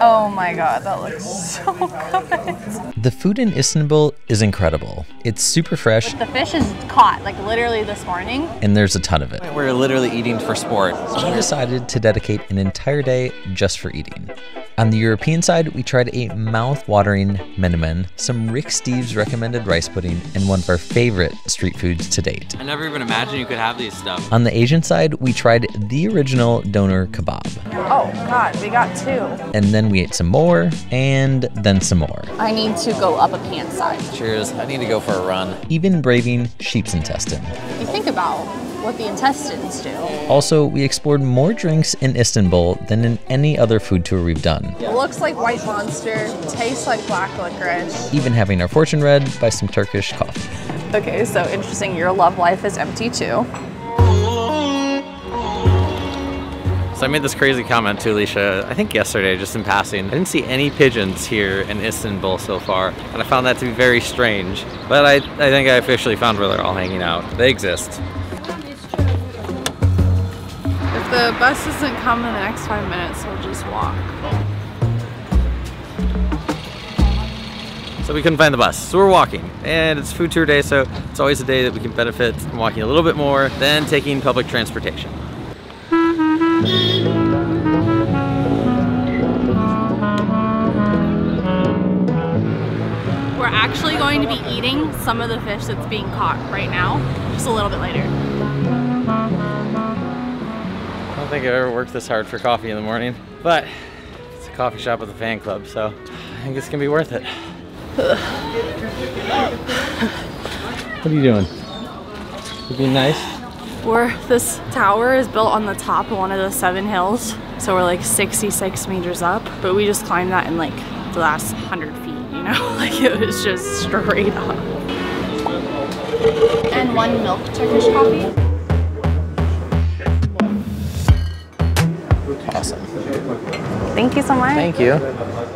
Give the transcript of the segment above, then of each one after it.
Oh my god, that looks so good. The food in Istanbul is incredible. It's super fresh. The fish is caught, like literally this morning. And there's a ton of it. We're literally eating for sport. So we decided to dedicate an entire day just for eating. On the European side, we tried a mouth-watering menemen, some Rick Steves recommended rice pudding, and one of our favorite street foods to date. I never even imagined you could have these stuff. On the Asian side, we tried the original döner kebab. Oh god, we got 2. And then we ate some more, and then some more. I need to go up a pan side. Cheers. I need to go for a run. Even braving sheep's intestine. You think about what the intestines do. Also, we explored more drinks in Istanbul than in any other food tour we've done. It looks like white monster, tastes like black licorice. Even having our fortune read by some Turkish coffee. Okay, so interesting, your love life is empty too. So I made this crazy comment to Alicia, I think yesterday, just in passing. I didn't see any pigeons here in Istanbul so far, and I found that to be very strange. But I think I officially found where they're all hanging out. They exist. If the bus doesn't come in the next 5 minutes, we'll just walk. So we couldn't find the bus, so we're walking. And it's food tour day, so it's always a day that we can benefit from walking a little bit more than taking public transportation. We're actually going to be eating some of the fish that's being caught right now, just a little bit later. I don't think I've ever worked this hard for coffee in the morning, but it's a coffee shop with a fan club, so I think it's gonna be worth it. What are you doing? You being nice? This tower is built on the top of one of the 7 hills, so we're like 66 meters up, but we just climbed that in like the last 100 feet, you know? Like it was just straight up. And 1 milk Turkish coffee. Awesome. Thank you so much. Thank you.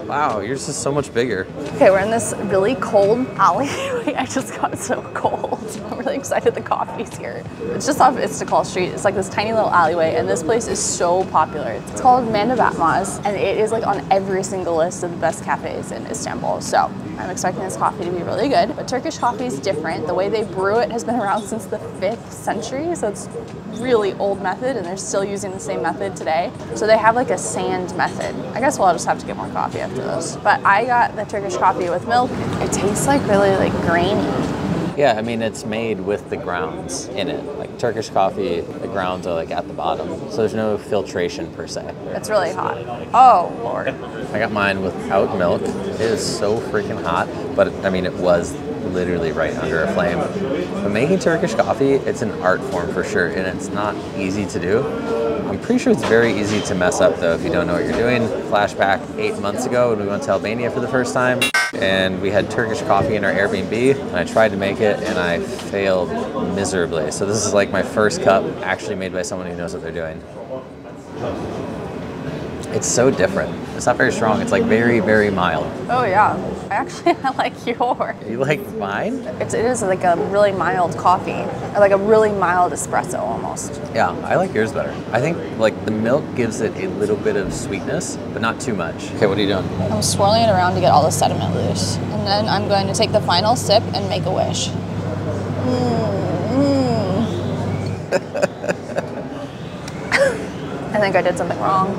Wow, yours is so much bigger. Okay, we're in this really cold alleyway. I just got so cold. I'm really excited the coffee's here. It's just off Istanbul Street. It's like this tiny little alleyway, and this place is so popular. It's called Mandabatmaz, and it is like on every single list of the best cafes in Istanbul. So I'm expecting this coffee to be really good. But Turkish coffee is different. The way they brew it has been around since the 5th century, so it's really old method, and they're still using the same method today. So they have like a sand method. I guess we'll just have to get more coffee after this. But I got the Turkish coffee with milk. It tastes like really like grainy. Yeah, I mean, it's made with the grounds in it. Like Turkish coffee, the grounds are like at the bottom, so there's no filtration per se. It's really hot. Oh, Lord. I got mine without milk. It is so freaking hot, but I mean, it was literally right under a flame. But making Turkish coffee, it's an art form for sure, and it's not easy to do. I'm pretty sure it's very easy to mess up though if you don't know what you're doing. Flashback 8 months ago when we went to Albania for the first time, and we had Turkish coffee in our Airbnb, and I tried to make it and I failed miserably. So this is like my first cup actually made by someone who knows what they're doing. It's so different. It's not very strong. It's like very, very mild. Oh yeah. I like yours. You like mine? It is like a really mild coffee, or like a really mild espresso almost. Yeah, I like yours better. I think like the milk gives it a little bit of sweetness, but not too much. Okay, what are you doing? I'm swirling it around to get all the sediment loose. And then I'm going to take the final sip and make a wish. I think I did something wrong.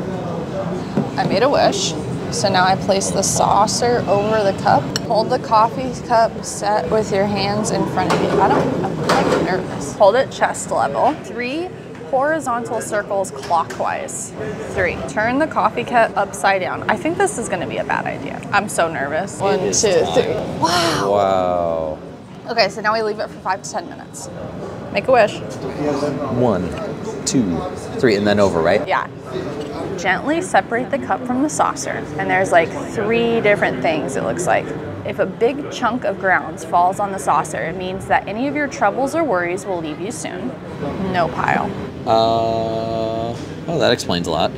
I made a wish. So now I place the saucer over the cup. Hold the coffee cup set with your hands in front of you. I'm like nervous. Hold it chest level. 3 horizontal circles clockwise. 3. Turn the coffee cup upside down. I think this is gonna be a bad idea. I'm so nervous. 1, 2, 3. Wow. Wow. Okay, so now we leave it for 5 to 10 minutes. Make a wish. 1, 2, 3, and then over, right? Yeah. Gently separate the cup from the saucer. And there's like 3 different things it looks like. If a big chunk of grounds falls on the saucer, it means that any of your troubles or worries will leave you soon. No pile. Oh, that explains a lot.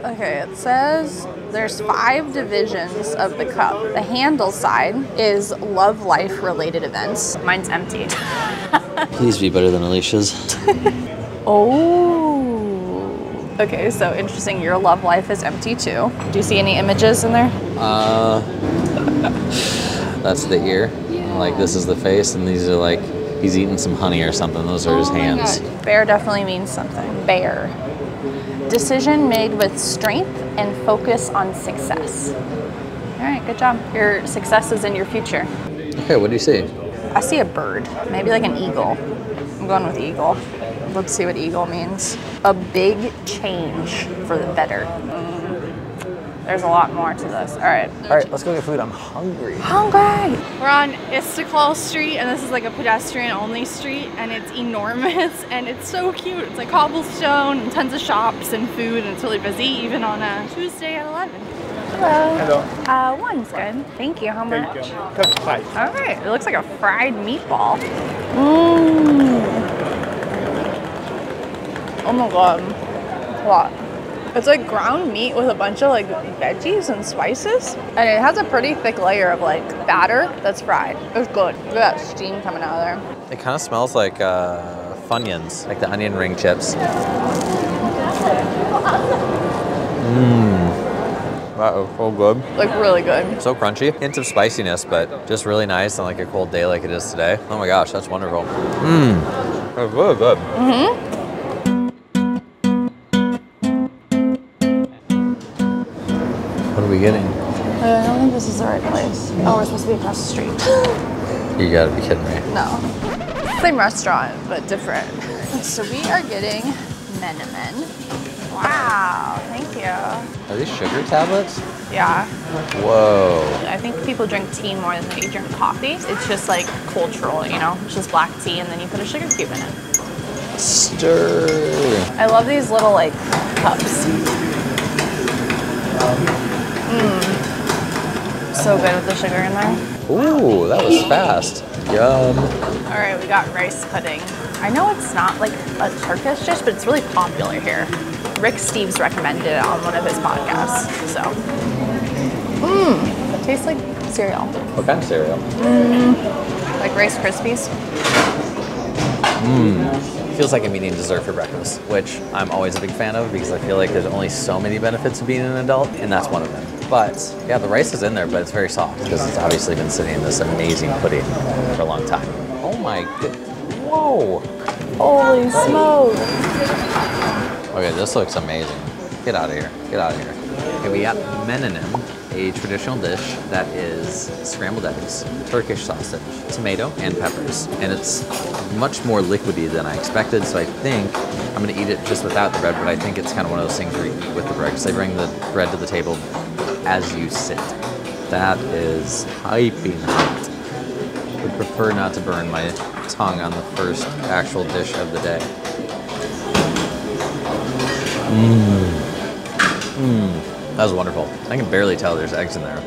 Okay, it says there's 5 divisions of the cup. The handle side is love life related events. Mine's empty. Please be better than Alicia's. Oh. Okay, so interesting. Your love life is empty too. Do you see any images in there? That's the ear. Like this is the face, and these are like he's eating some honey or something. Those are his hands. Bear definitely means something. Bear. Decision made with strength and focus on success. All right, good job. Your success is in your future. Okay, what do you see? I see a bird, maybe like an eagle. I'm going with eagle. Let's see what eagle means. A big change for the better. There's a lot more to this. All right, Let's go get food. I'm hungry. Hungry. We're on Istanbul Street, and this is like a pedestrian-only street, and it's enormous, and it's so cute. It's like cobblestone and tons of shops and food, and it's really busy, even on a Tuesday at 11. Hello. Hello. One's good. Thank you. How much? Thank you. 35. All right. It looks like a fried meatball. Oh my god. What? It's like ground meat with a bunch of like veggies and spices. And it has a pretty thick layer of like batter that's fried. It's good. Look at that steam coming out of there. It kind of smells like Funyuns, like the onion ring chips. That is so good. Like really good. So crunchy. Hint of spiciness, but just really nice on like a cold day like it is today. Oh my gosh, that's wonderful. That's really good. What are we getting? I don't think this is the right place. Oh, we're supposed to be across the street. You gotta be kidding me. No. Same restaurant, but different. So we are getting menemen. Wow, thank you. Are these sugar tablets? Yeah. Whoa. I think people drink tea more than they drink coffee. It's just like cultural, you know? It's just black tea and then you put a sugar cube in it. Stir. I love these little like cups. So good with the sugar in there. Ooh, that was fast. Yum. All right, we got rice pudding. I know it's not like a Turkish dish, but it's really popular here. Rick Steves recommended it on one of his podcasts, so. It tastes like cereal. What kind of cereal? Like Rice Krispies. Feels like I'm eating dessert for breakfast, which I'm always a big fan of because I feel like there's only so many benefits of being an adult, and that's one of them. But yeah, the rice is in there, but it's very soft because it's obviously been sitting in this amazing pudding for a long time. Oh my good. Whoa. Holy smoke. Okay, this looks amazing. Get out of here. Get out of here. Okay, we got menemen, a traditional dish that is scrambled eggs, Turkish sausage, tomato, and peppers. And it's much more liquidy than I expected, so I think I'm gonna eat it just without the bread, but I think it's kind of one of those things where you eat with the bread, because they bring the bread to the table as you sit. That is piping hot. I would prefer not to burn my tongue on the first actual dish of the day. That was wonderful. I can barely tell there's eggs in there.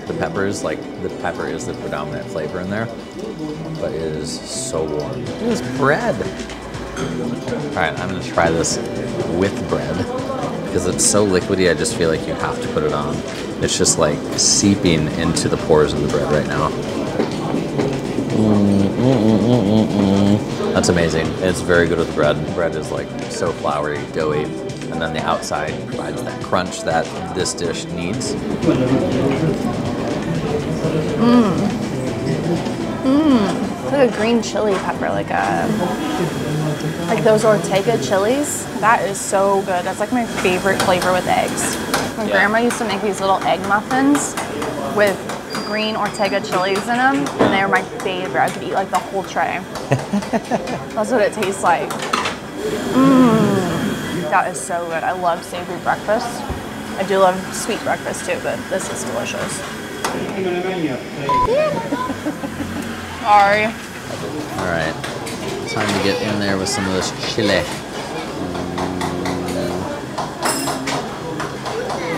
The peppers, like the pepper is the predominant flavor in there, but it is so warm. Look at this bread. All right, I'm gonna try this with bread because it's so liquidy. I just feel like you have to put it on. It's just like seeping into the pores of the bread right now. That's amazing. It's very good with the bread. The bread is like so floury, doughy. And then the outside provides that crunch that this dish needs. Like a green chili pepper, like those Ortega chilies. That is so good. That's like my favorite flavor with eggs. My grandma used to make these little egg muffins with green Ortega chilies in them, and they were my favorite. I could eat like the whole tray. That's what it tastes like. That is so good. I love savory breakfast. I do love sweet breakfast too, but this is delicious. Sorry. All right, time to get in there with some of this chili.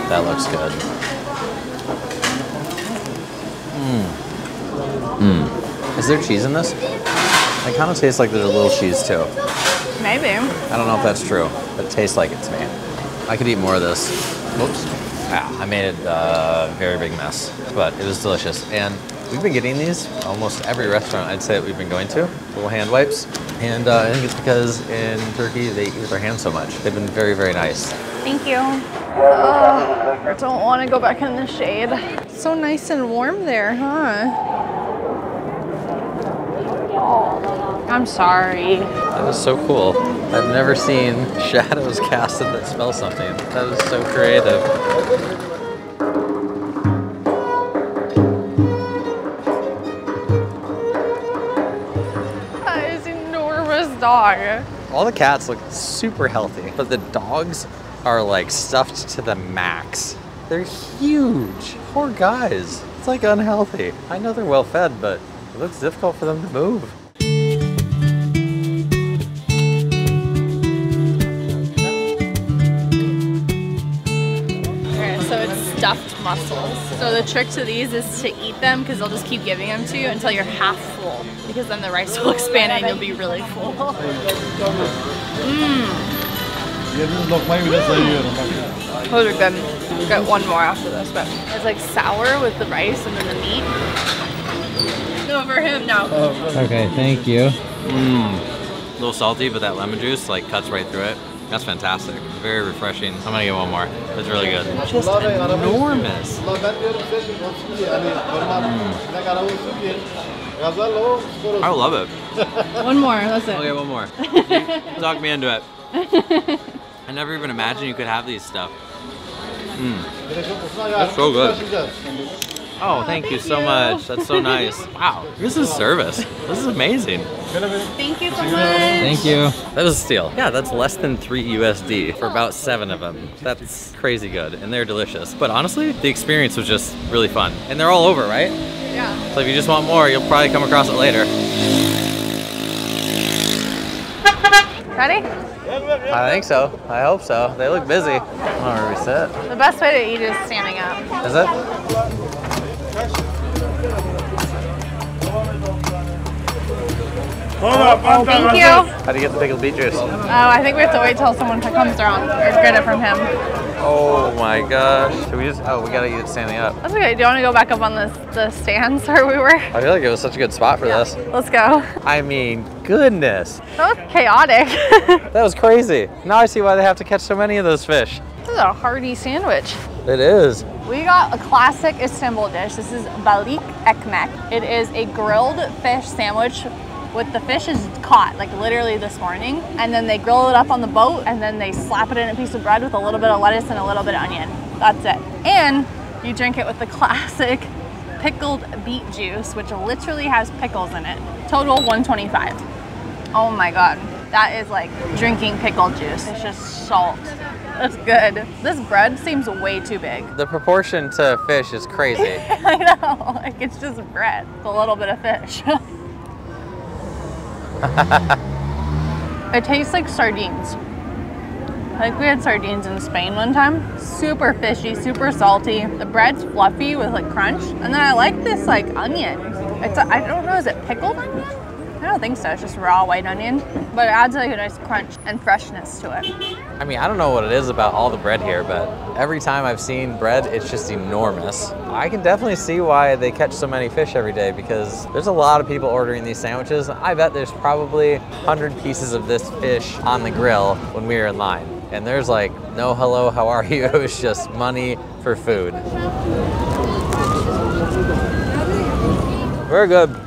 That looks good. Is there cheese in this? It kind of tastes like there's a little cheese too. Maybe. I don't know if that's true, but it tastes like it to me. I could eat more of this. Whoops. Yeah, I made it a very big mess, but it was delicious. And We've been getting these almost every restaurant I'd say that we've been going to, little hand wipes. And I think it's because in Turkey they eat with their hands so much. They've been very, very nice. Thank you. I don't want to go back in the shade. It's so nice and warm there, huh? I'm sorry. That was so cool. I've never seen shadows casted that smell something. That was so creative. That is an enormous dog. All the cats look super healthy, but the dogs are like stuffed to the max. They're huge. Poor guys. It's like unhealthy. I know they're well fed, but it looks difficult for them to move. Stuffed mussels. So the trick to these is to eat them because they'll just keep giving them to you until you're half full, because then the rice will expand and you'll be really full. Mmm. Those are good. I'll get one more after this, but it's like sour with the rice and then the meat. Go for him now. Okay, thank you. Mmm. A little salty, but that lemon juice like cuts right through it. That's fantastic. Very refreshing. I'm gonna get one more. That's really good. Just enormous. I love it. One more, that's it. Okay, one more. You talk me into it. I never even imagined you could have these stuff. That's so good. Oh, thank you so much. That's so nice. Wow, this is service. This is amazing. Thank you so much. Thank you. That was a steal. Yeah, that's less than 3 USD for about 7 of them. That's crazy good, and they're delicious. But honestly, the experience was just really fun. And they're all over, right? Yeah. So if you just want more, you'll probably come across it later. Ready? I think so. I hope so. They look busy. I don't know where we sit. The best way to eat is standing up. Is it? Thank you. How do you get the pickled beet juice? Oh, I think we have to wait till someone comes around or get it from him. Oh my gosh. Should we just, we gotta eat it standing up. That's okay. Do you want to go back up on the stands where we were? I feel like it was such a good spot for this. Let's go. I mean, goodness. That was chaotic. That was crazy. Now I see why they have to catch so many of those fish. This is a hearty sandwich. It is. We got a classic Istanbul dish. This is balik ekmek. It is a grilled fish sandwich with the fish is caught like literally this morning, and then they grill it up on the boat, and then they slap it in a piece of bread with a little bit of lettuce and a little bit of onion. That's it. And you drink it with the classic pickled beet juice, which literally has pickles in it. Total $125. Oh my God. That is like drinking pickled juice. It's just salt. That's good. This bread seems way too big. The proportion to fish is crazy. I know, like it's just bread with a little bit of fish. It tastes like sardines. I think we had sardines in Spain one time. Super fishy, super salty. The bread's fluffy with like crunch. And then I like this like onion. I don't know, is it pickled onion? I don't think so, it's just raw white onion. But it adds like a nice crunch and freshness to it. I mean, I don't know what it is about all the bread here, but every time I've seen bread, it's just enormous. I can definitely see why they catch so many fish every day, because there's a lot of people ordering these sandwiches. I bet there's probably 100 pieces of this fish on the grill when we were in line. And there's like, no hello, how are you? It was just money for food. Very good.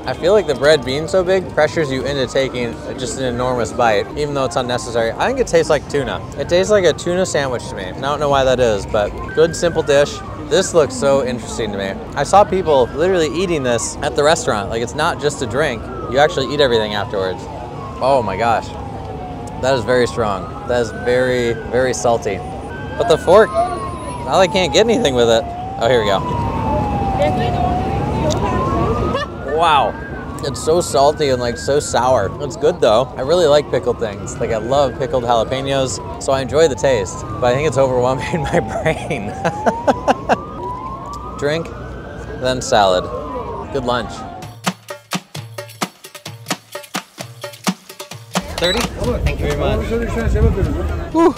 I feel like the bread being so big pressures you into taking just an enormous bite, even though it's unnecessary. I think it tastes like tuna. It tastes like a tuna sandwich to me. I don't know why that is, but good, simple dish. This looks so interesting to me. I saw people literally eating this at the restaurant. Like, it's not just a drink. You actually eat everything afterwards. Oh my gosh. That is very strong. That is very, very salty. But the fork, now I can't get anything with it. Oh, here we go. Wow, it's so salty and like so sour. It's good though. I really like pickled things. Like I love pickled jalapenos, so I enjoy the taste, but I think it's overwhelming my brain. Drink, then salad. Good lunch. 30? Thank you very much. Whew.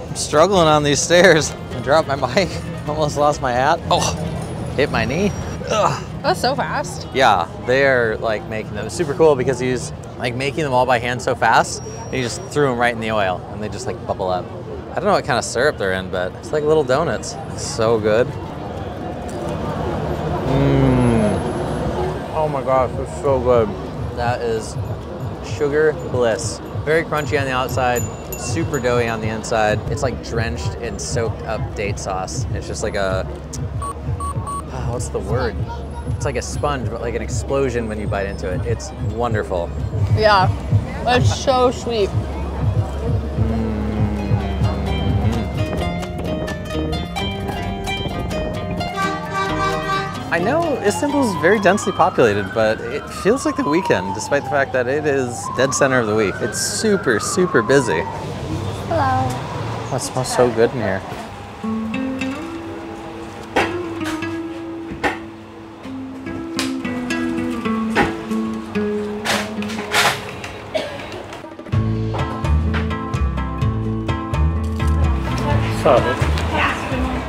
I'm struggling on these stairs. I dropped my bike, almost lost my hat. Oh, hit my knee. Ugh. That's so fast. Yeah, they're like making them super cool because he's like making them all by hand so fast. And he just threw them right in the oil and they just like bubble up. I don't know what kind of syrup they're in, but it's like little donuts. It's so good. Oh my gosh, it's so good. That is sugar bliss. Very crunchy on the outside, super doughy on the inside. It's like drenched in soaked up date sauce. It's just like a, what's the word? It's like a sponge, but like an explosion when you bite into it. It's wonderful. Yeah, it's so sweet. I know Istanbul's very densely populated, but it feels like the weekend, despite the fact that it is dead center of the week. It's super, super busy. Hello. Oh, it smells so good in here.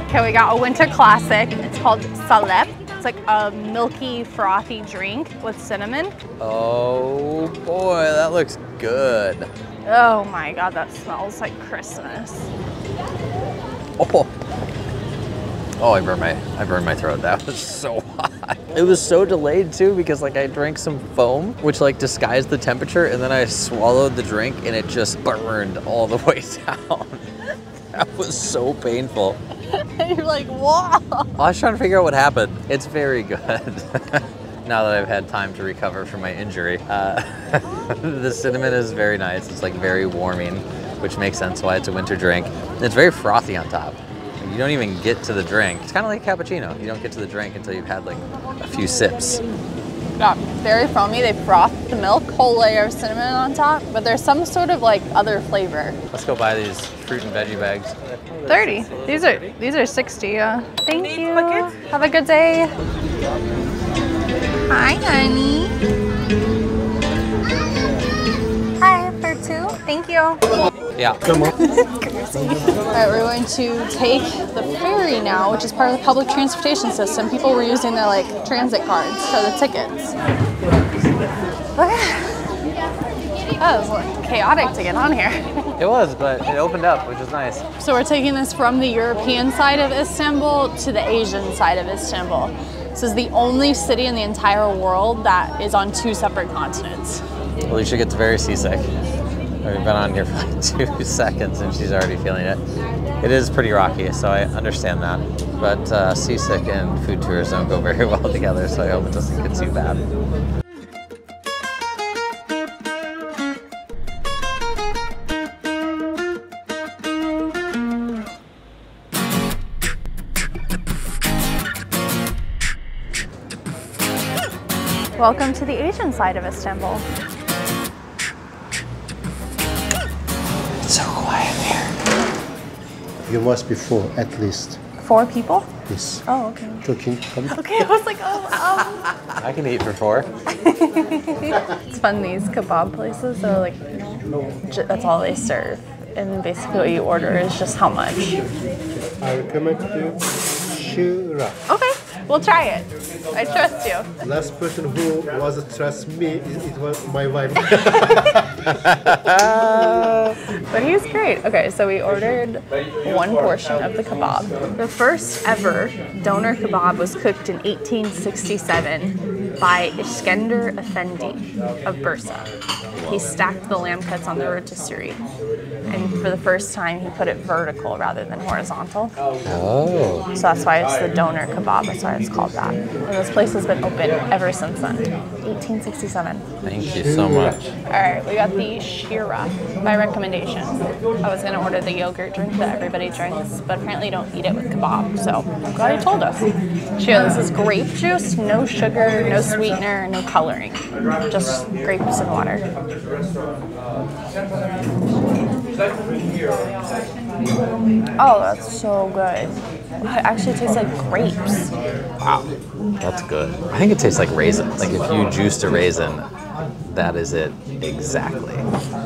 Okay, we got a winter classic. It's called salep. It's like a milky, frothy drink with cinnamon. Oh boy, that looks good. Oh my God, that smells like Christmas. Oh, I burned my throat. That was so hot. It was so delayed too because like I drank some foam, which like disguised the temperature, and then I swallowed the drink and it just burned all the way down. That was so painful. You're like, whoa. I was trying to figure out what happened. It's very good. Now that I've had time to recover from my injury. The cinnamon is very nice. It's like very warming, which makes sense why it's a winter drink. And it's very frothy on top. You don't even get to the drink. It's kind of like a cappuccino. You don't get to the drink until you've had like a few sips. Yeah, very foamy. They froth the milk, whole layer of cinnamon on top, but there's some sort of like other flavor. Let's go buy these fruit and veggie bags. 30. These are 60. Thank you. Have a good day. Hi, honey. Hi, for 2. Thank you. Yeah. All right, we're going to take the ferry now, which is part of the public transportation system. People were using their like transit cards for the tickets. Look at that was like, chaotic to get on here. It was, but it opened up, which is nice. So we're taking this from the European side of Istanbul to the Asian side of Istanbul. This is the only city in the entire world that is on 2 separate continents. Alicia gets very seasick. We've been on here for like 2 seconds and she's already feeling it. It is pretty rocky, so I understand that. But seasick and food tours don't go very well together, so I hope it doesn't get too bad. Welcome to the Asian side of Istanbul. So quiet here. You must be 4 at least. 4 people? Yes. Oh, okay. Joking. Okay, I was like, I can eat for 4. It's fun, these kebab places are like, that's all they serve. And basically what you order is just how much. I recommend you shira. Okay, we'll try it. I trust you. Last person who was trust me, it was my wife. But he's great. Okay, so we ordered 1 portion of the kebab. The first ever doner kebab was cooked in 1867 by Iskender Efendi of Bursa. He stacked the lamb cuts on the rotisserie. And for the first time, he put it vertical rather than horizontal. Oh. So that's why it's the doner kebab. That's why it's called that. And this place has been open ever since then. 1867. Thank you so much. All right, we got the shira by recommendation. I was gonna order the yogurt drink that everybody drinks, but apparently you don't eat it with kebab, so I'm glad he told us. Shira, this is grape juice, no sugar, no sweetener, no coloring. Just grapes and water. Oh, that's so good. It actually tastes like grapes. Wow, that's good. I think it tastes like raisin. Like if you juiced a raisin, that is it exactly.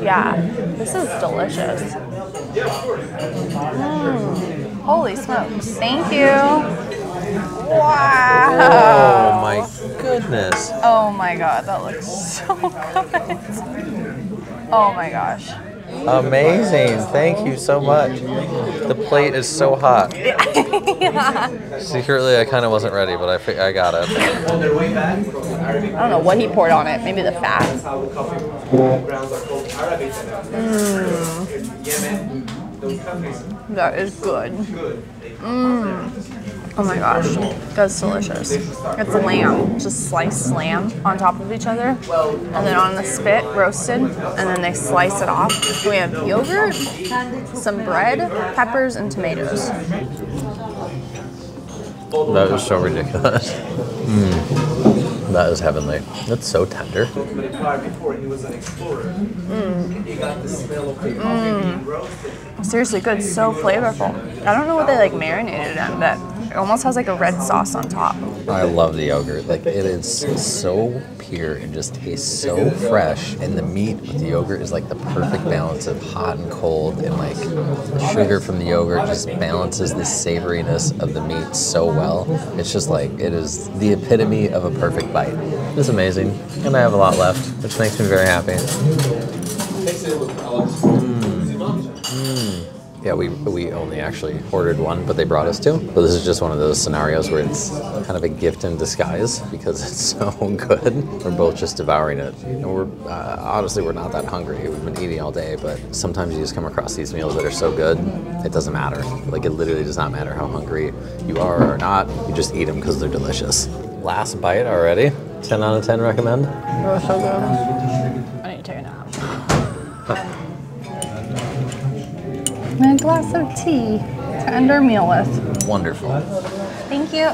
Yeah, this is delicious. Holy smokes. Thank you. Wow. Oh my goodness. Oh my god, that looks so good. Oh my gosh. Amazing. Thank you so much. The plate is so hot. Yeah. Secretly, I kind of wasn't ready, but I got it. I don't know what he poured on it. Maybe the fat. That is good. Oh my gosh, that's delicious. It's lamb, just sliced lamb on top of each other, and then on the spit, roasted, and then they slice it off. We have yogurt, some bread, peppers, and tomatoes. That is so ridiculous. That is heavenly. That's so tender. Seriously good, so flavorful. I don't know what they like marinated in, but it almost has like a red sauce on top. I love the yogurt. Like, it is so pure and just tastes so fresh. And the meat with the yogurt is like the perfect balance of hot and cold. And like the sugar from the yogurt just balances the savoriness of the meat so well. It's just like, it is the epitome of a perfect bite. It's amazing. And I have a lot left, which makes me very happy. Yeah, we only actually ordered one, but they brought us two. But this is just one of those scenarios where it's kind of a gift in disguise because it's so good. We're both just devouring it. And we're honestly, we're not that hungry. We've been eating all day, but sometimes you just come across these meals that are so good, it doesn't matter. Like, it literally does not matter how hungry you are or not. You just eat them because they're delicious. Last bite already. 10 out of 10 recommend. Oh, so good. I need to take a nap. And a glass of tea to end our meal with. Wonderful. Thank you.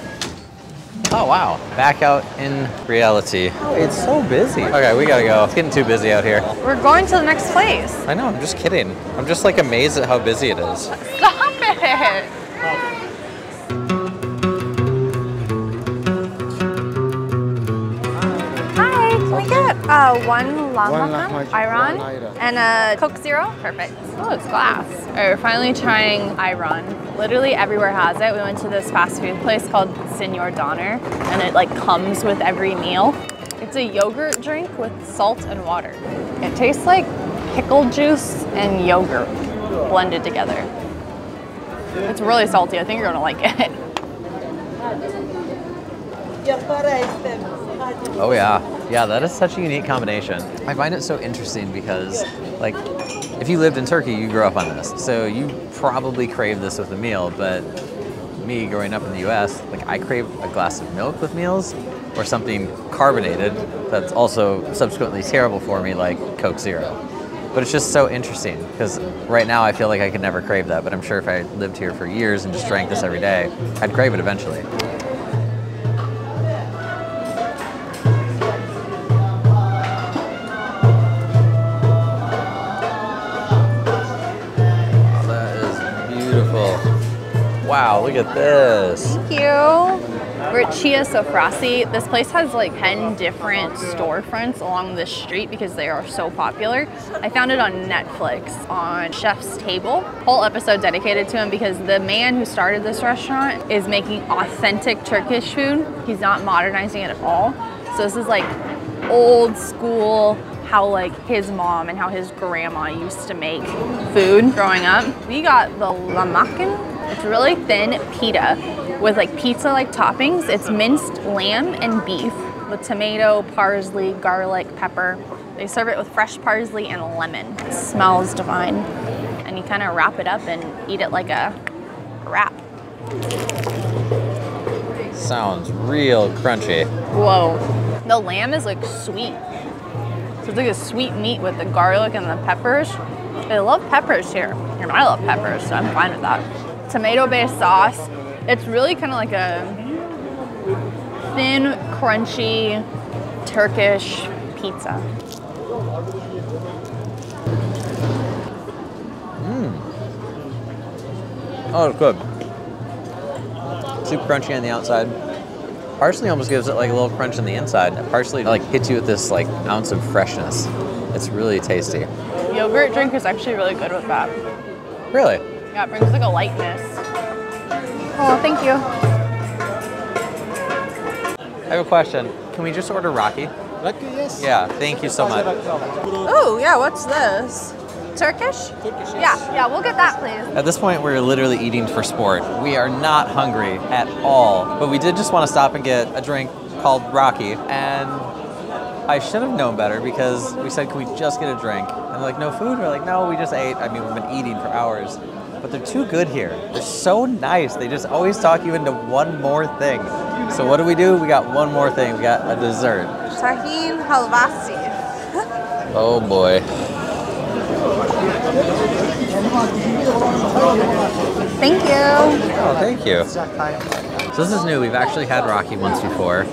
Oh, wow. Back out in reality. Oh, it's so busy. Okay, we gotta go. It's getting too busy out here. We're going to the next place. I know, I'm just kidding. I'm just like amazed at how busy it is. Stop it. Hi, can we get one llama ayran and a Coke Zero? Perfect. Oh, it's glass. All right, we're finally trying ayran. Literally everywhere has it. We went to this fast food place called Senor Doner, and it like comes with every meal. It's a yogurt drink with salt and water. It tastes like pickle juice and yogurt blended together. It's really salty. I think you're gonna like it. Oh yeah. Yeah, that is such a unique combination. I find it so interesting because, like, if you lived in Turkey, you grew up on this. So you probably crave this with a meal, but me growing up in the US, like, I crave a glass of milk with meals or something carbonated that's also subsequently terrible for me, like Coke Zero. But it's just so interesting because right now I feel like I could never crave that, but I'm sure if I lived here for years and just drank this every day, I'd crave it eventually. Wow, look at this. Thank you. We're at Chia Sofrasi. This place has like 10 different storefronts along this street because they are so popular. I found it on Netflix on Chef's Table. Whole episode dedicated to him because the man who started this restaurant is making authentic Turkish food. He's not modernizing it at all. So this is like old school, how like his mom and how his grandma used to make food growing up. We got the lahmacun. It's really thin pita with like pizza-like toppings. It's minced lamb and beef with tomato, parsley, garlic, pepper. They serve it with fresh parsley and lemon. It smells divine. And you kind of wrap it up and eat it like a wrap. Sounds real crunchy. Whoa. The lamb is like sweet. So it's like a sweet meat with the garlic and the peppers. I love peppers here. And I love peppers, so I'm fine with that. Tomato-based sauce. It's really kind of like a thin, crunchy Turkish pizza. Oh, it's good. Super crunchy on the outside. Parsley almost gives it like a little crunch on the inside. Parsley like hits you with this like ounce of freshness. It's really tasty. Yogurt drink is actually really good with that. Really? Yeah, it brings like a lightness. Oh, thank you. I have a question. Can we just order raki? Raki, yes. Yeah, thank you so much. Oh, yeah, what's this? Turkish? Turkish, Yeah, yeah, we'll get that, please. At this point, we're literally eating for sport. We are not hungry at all, but we did just want to stop and get a drink called raki, and I should have known better because we said, can we just get a drink? And they're like, no food? We're like, no, we just ate. I mean, we've been eating for hours, but they're too good here. They're so nice. They just always talk you into one more thing. So what do? We got one more thing. We got a dessert. Tahin halvasi. Oh boy. Thank you. Oh, thank you. So this is new. We've actually had raki once before,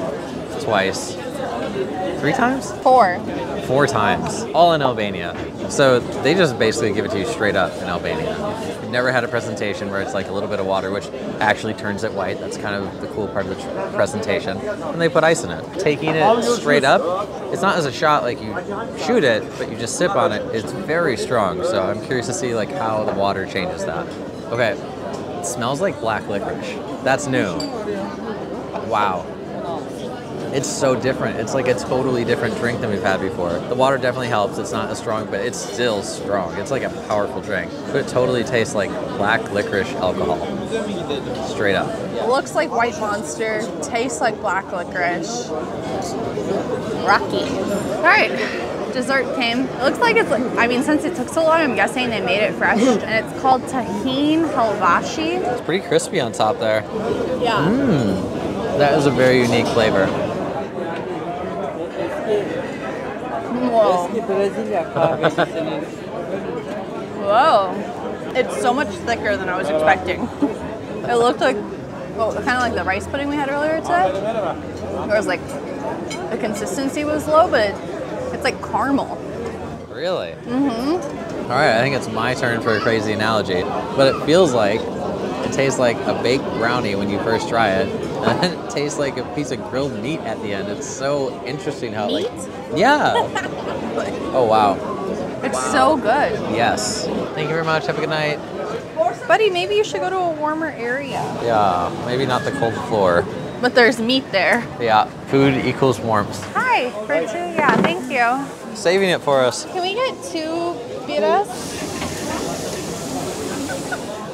twice, 3 times? 4. 4 times, all in Albania. So they just basically give it to you straight up in Albania. We've never had a presentation where it's like a little bit of water, which actually turns it white. That's kind of the cool part of the presentation. And they put ice in it. Taking it straight up, it's not as a shot like you shoot it, but you just sip on it. It's very strong. So I'm curious to see like how the water changes that. Okay, it smells like black licorice. That's new. Wow. It's so different. It's like a totally different drink than we've had before. The water definitely helps. It's not as strong, but it's still strong. It's like a powerful drink. But it totally tastes like black licorice alcohol. Straight up. It looks like White Monster, tastes like black licorice. Rocky. All right, dessert came. It looks like it's, I mean, since it took so long, I'm guessing they made it fresh. And it's called tahin halvashi. It's pretty crispy on top there. Yeah. That is a very unique flavor. Whoa. Whoa. It's so much thicker than I was expecting. It looked like, well, kind of like the rice pudding we had earlier today. Where it was like, the consistency was low, but it's like caramel. Really? Mm-hmm. All right, I think it's my turn for a crazy analogy. But it feels like it tastes like a baked brownie when you first try it. And then it tastes like a piece of grilled meat at the end. It's so interesting how Meat? Yeah. Oh, wow. It's so good. Yes. Thank you very much. Have a good night. Buddy, maybe you should go to a warmer area. Yeah, maybe not the cold floor. But there's meat there. Yeah, food equals warmth. Hi, for 2, yeah, thank you. Saving it for us. Can we get 2 biras?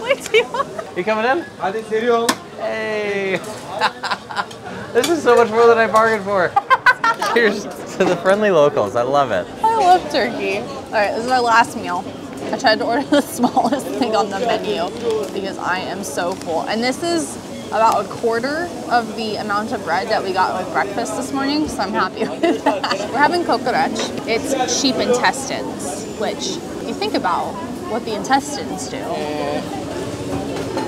Wait, do you want? You coming in? Hey. This is so much more than I bargained for. Cheers to the friendly locals. I love it. I love turkey. All right, this is our last meal. I tried to order the smallest thing on the menu because I am so full. And this is about 1/4 of the amount of bread that we got with breakfast this morning, so I'm happy with that. We're having kokoreç. It's sheep intestines, which you think about what the intestines do.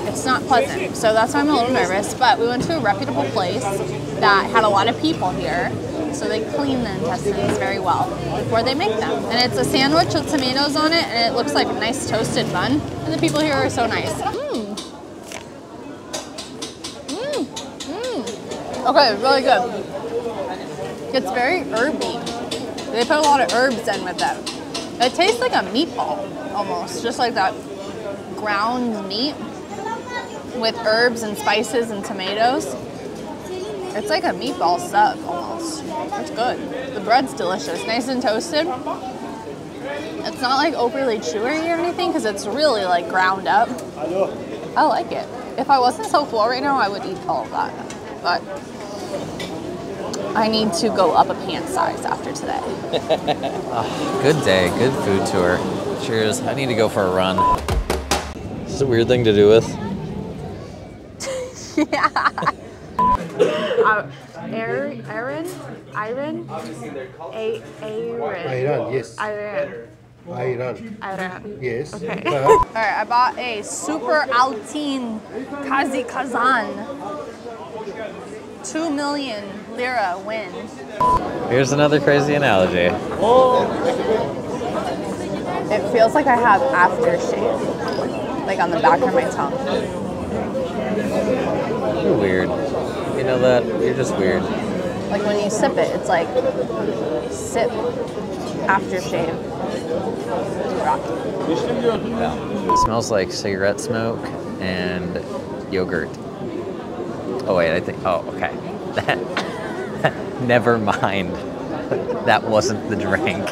It's not pleasant, so that's why I'm a little nervous, but we went to a reputable place that had a lot of people here, so they clean the intestines very well before they make them. And it's a sandwich with tomatoes on it, and it looks like a nice toasted bun, and the people here are so nice. Okay, it's really good. It's very herby. They put a lot of herbs in with it. It tastes like a meatball, almost, just like that ground meat with herbs and spices and tomatoes. It's like a meatball sub, almost. It's good. The bread's delicious, nice and toasted. It's not like overly chewy or anything, because it's really like ground up. I like it. If I wasn't so full right now, I would eat all of that. But I need to go up a pant size after today. Good day, good food tour. Cheers. I need to go for a run. Is this a weird thing to do with? Yeah. Iran, yes. Iran. Yes. Okay. All right, I bought a super Altin Kazi Kazan. 2 million lira win. Here's another crazy analogy. It feels like I have aftershave, like on the back of my tongue. You're weird. You know that? You're just weird. Like when you sip it, it's like sip aftershave. Yeah. It smells like cigarette smoke and yogurt. Oh wait, I think, oh, okay. Never mind. That wasn't the drink.